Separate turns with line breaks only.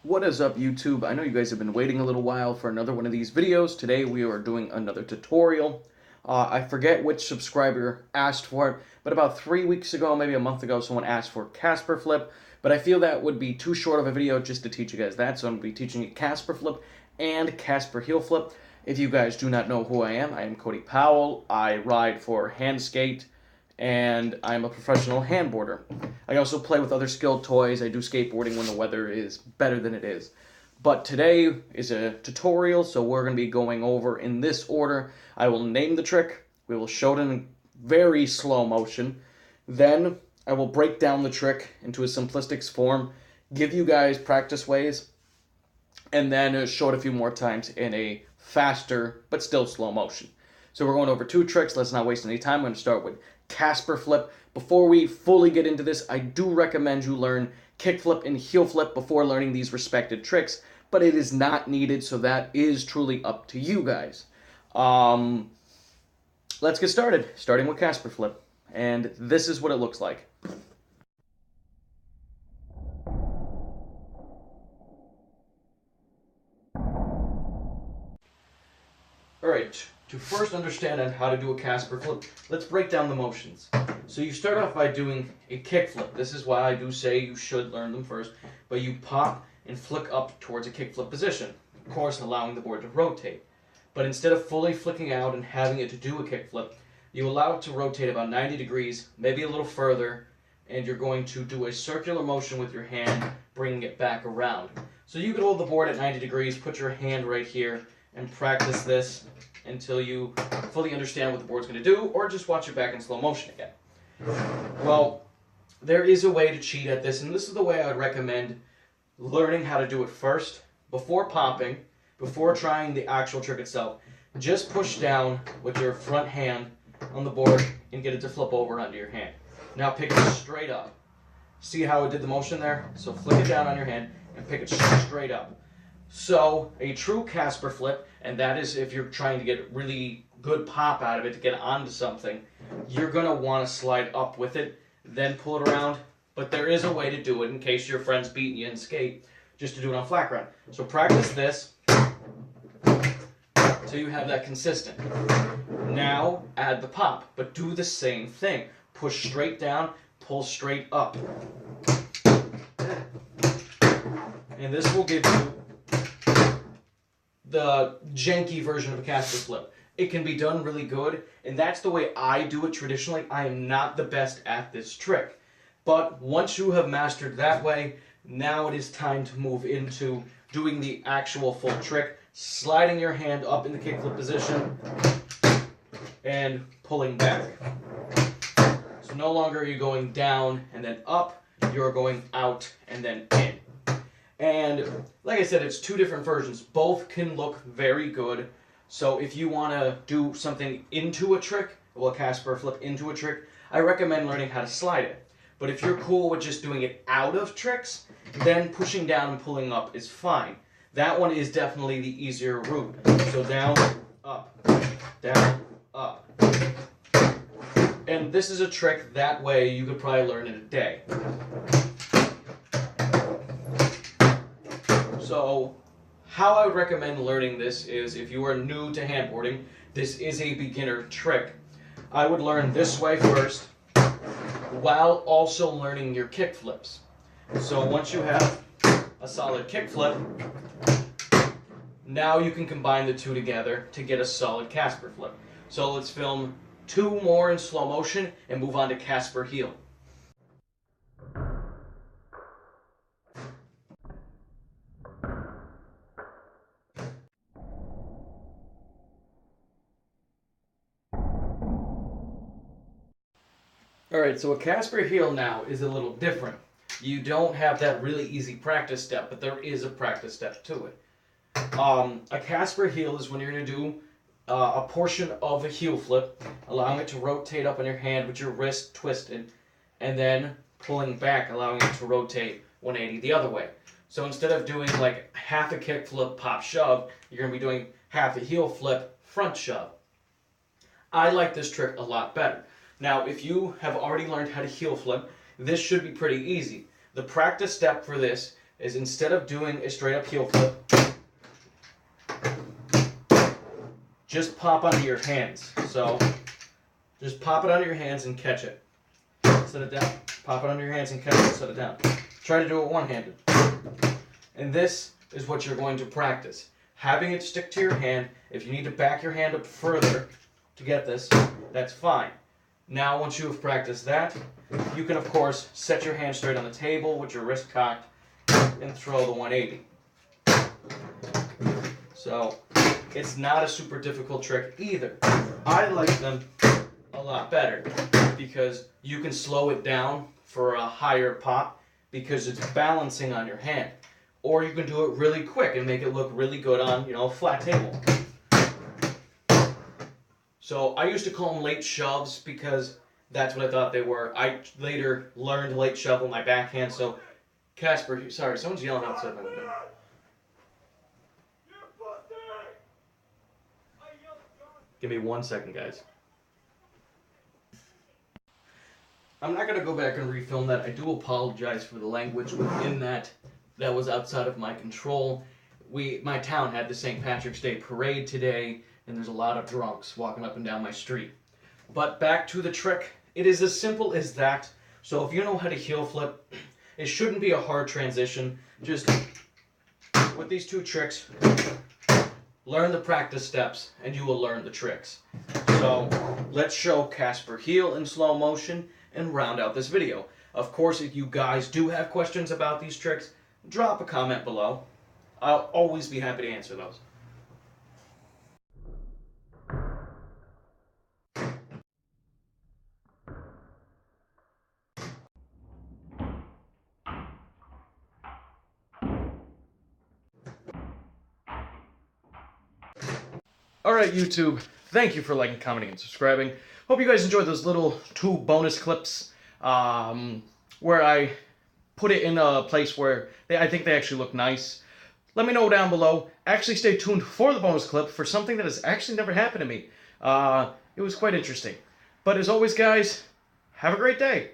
What is up, YouTube? I know you guys have been waiting a little while for another one of these videos. Today we are doing another tutorial. I forget which subscriber asked for it, but about 3 weeks ago, maybe a month ago, someone asked for Casper Flip, but I feel that would be too short of a video just to teach you guys that, so I'm going to be teaching you Casper Flip and Casper Heel Flip. If you guys do not know who I am Cody Powell. I ride for Handskate, and I'm a professional handboarder. I also play with other skilled toys. I do skateboarding when the weather is better than it is. But today is a tutorial, so we're going to be going over in this order. I will name the trick. We will show it in very slow motion. Then I will break down the trick into a simplistic form, give you guys practice ways, and then show it a few more times in a faster but still slow motion. So we're going over two tricks. Let's not waste any time. I'm going to start with Casper Flip. Before we fully get into this, I do recommend you learn kick flip and heel flip before learning these respected tricks, but it is not needed, so that is truly up to you guys. Let's get started, starting with Casper Flip, and this is what it looks like. Alright, to first understand on how to do a Casper Flip, let's break down the motions. So you start off by doing a kick flip. This is why I do say you should learn them first, but you pop and flick up towards a kick flip position, of course allowing the board to rotate. But instead of fully flicking out and having it to do a kick flip, you allow it to rotate about 90 degrees, maybe a little further, and you're going to do a circular motion with your hand, bringing it back around. So you can hold the board at 90 degrees, put your hand right here, and practice this until you fully understand what the board's going to do, or just watch it back in slow motion again. Well, there is a way to cheat at this, and this is the way I would recommend learning how to do it first. Before popping, before trying the actual trick itself, just push down with your front hand on the board and get it to flip over onto your hand. Now pick it straight up. See how it did the motion there? So flick it down on your hand and pick it straight up. So a true Casper Flip, and that is if you're trying to get really good pop out of it to get onto something, you're going to want to slide up with it, then pull it around. But there is a way to do it in case your friend's beating you in skate, just to do it on flat ground. So practice this till you have that consistent. Now add the pop, but do the same thing. Push straight down, pull straight up. And this will give you the janky version of a Casper Flip. It can be done really good, and that's the way I do it traditionally. I am not the best at this trick. But once you have mastered that way, now it is time to move into doing the actual full trick, sliding your hand up in the kickflip position and pulling back. So no longer are you going down and then up, you're going out and then in. And like I said, it's two different versions. Both can look very good. So if you want to do something into a trick, well, Casper Flip into a trick, I recommend learning how to slide it. But if you're cool with just doing it out of tricks, then pushing down and pulling up is fine. That one is definitely the easier route. So down, up, down, up. And this is a trick that way you could probably learn in a day. So how I would recommend learning this is if you are new to handboarding, this is a beginner trick. I would learn this way first, while also learning your kick flips. So once you have a solid kick flip, now you can combine the two together to get a solid Casper Flip. So let's film two more in slow motion and move on to Casper Heel. Alright, so a Casper Heel now is a little different. You don't have that really easy practice step, but there is a practice step to it. A Casper Heel is when you're going to do a portion of a heel flip, allowing it to rotate up in your hand with your wrist twisted, and then pulling back, allowing it to rotate 180 the other way. So instead of doing like half a kick flip, pop, shove, you're going to be doing half a heel flip, front shove. I like this trick a lot better. Now, if you have already learned how to heel flip, this should be pretty easy. The practice step for this is instead of doing a straight up heel flip, just pop onto your hands. So just pop it onto your hands and catch it. Set it down. Pop it onto your hands and catch it. Set it down. Try to do it one-handed. And this is what you're going to practice. Having it stick to your hand. If you need to back your hand up further to get this, that's fine. Now, once you have practiced that, you can, of course, set your hand straight on the table with your wrist cocked and throw the 180. So, it's not a super difficult trick either. I like them a lot better because you can slow it down for a higher pop because it's balancing on your hand. Or you can do it really quick and make it look really good on, a flat table. So I used to call them late shoves because that's what I thought they were. I later learned late shove with my backhand. So Casper, sorry, someone's yelling outside my window. Give me 1 second, guys. I'm not going to go back and refilm that. I do apologize for the language within that. That was outside of my control. My town had the St. Patrick's Day parade today, and there's a lot of drunks walking up and down my street. But back to the trick. It is as simple as that. So if you know how to heel flip, it shouldn't be a hard transition. Just with these two tricks, learn the practice steps, and you will learn the tricks. So let's show Casper Heel in slow motion and round out this video. Of course, if you guys do have questions about these tricks, drop a comment below. I'll always be happy to answer those. Alright, YouTube, thank you for liking, commenting, and subscribing. Hope you guys enjoyed those little 2 bonus clips where I put it in a place where I think they actually look nice. Let me know down below. Actually, stay tuned for the bonus clip for something that has actually never happened to me. It was quite interesting. But as always, guys, have a great day.